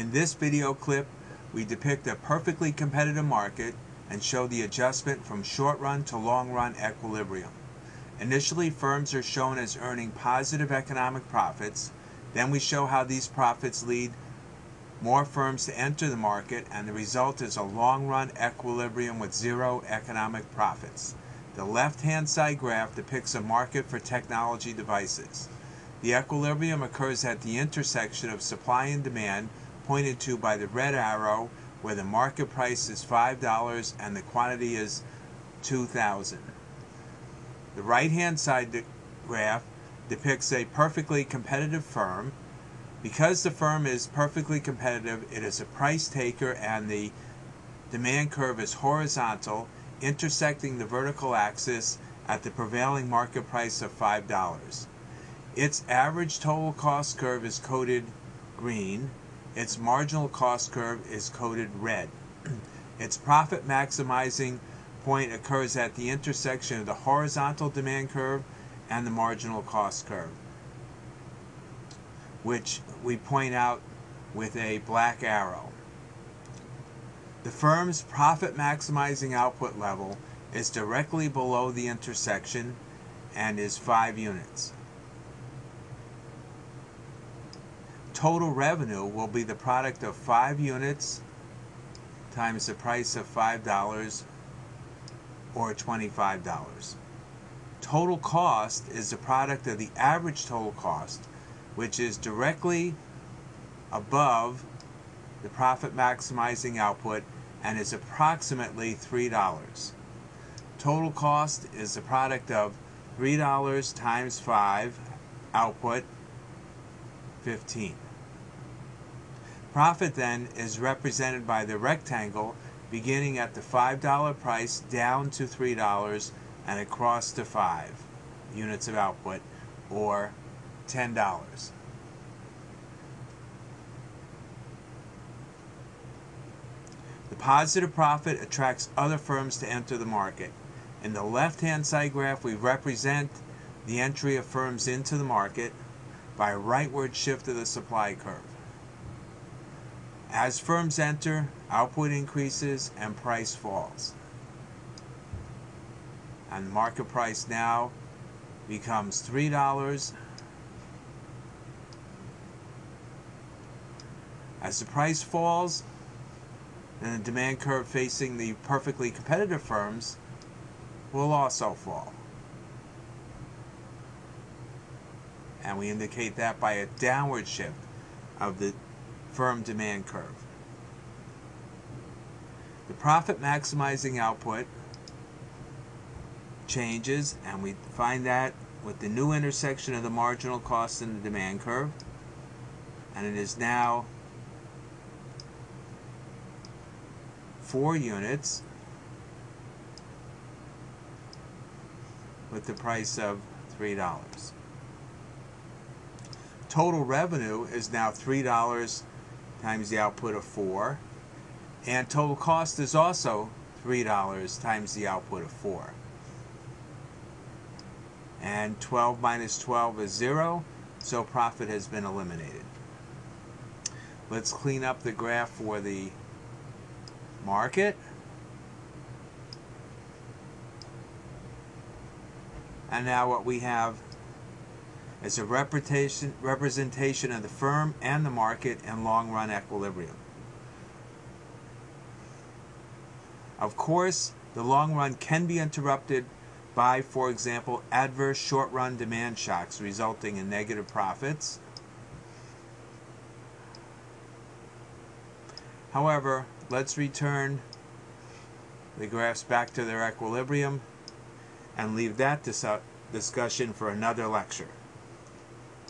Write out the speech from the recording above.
In this video clip, we depict a perfectly competitive market and show the adjustment from short-run to long-run equilibrium. Initially, firms are shown as earning positive economic profits. Then we show how these profits lead more firms to enter the market, and the result is a long-run equilibrium with zero economic profits. The left-hand side graph depicts a market for technology devices. The equilibrium occurs at the intersection of supply and demand, pointed to by the red arrow, where the market price is $5 and the quantity is 2,000. The right-hand side graph depicts a perfectly competitive firm. Because the firm is perfectly competitive, it is a price taker and the demand curve is horizontal, intersecting the vertical axis at the prevailing market price of $5. Its average total cost curve is coded green. Its marginal cost curve is coded red. Its profit maximizing point occurs at the intersection of the horizontal demand curve and the marginal cost curve, which we point out with a black arrow. The firm's profit maximizing output level is directly below the intersection and is 5 units. Total revenue will be the product of 5 units times the price of $5 or $25. Total cost is the product of the average total cost, which is directly above the profit maximizing output and is approximately $3. Total cost is the product of $3 times 5, output 15. Profit then is represented by the rectangle beginning at the $5 price down to $3 and across to 5 units of output, or $10. The positive profit attracts other firms to enter the market. In the left-hand side graph, we represent the entry of firms into the market by a rightward shift of the supply curve. As firms enter, output increases and price falls. And the market price now becomes $3. As the price falls, then the demand curve facing the perfectly competitive firms will also fall. And we indicate that by a downward shift of the firm demand curve. The profit maximizing output changes, and we find that with the new intersection of the marginal cost and the demand curve, and it is now 4 units with the price of $3. Total revenue is now $3 times the output of 4, and total cost is also $3 times the output of 4. And 12 minus 12 is 0, so profit has been eliminated. Let's clean up the graph for the market. And now what we have is a representation of the firm and the market in long-run equilibrium. Of course, the long run can be interrupted by, for example, adverse short-run demand shocks resulting in negative profits. However, let's return the graphs back to their equilibrium and leave that discussion for another lecture.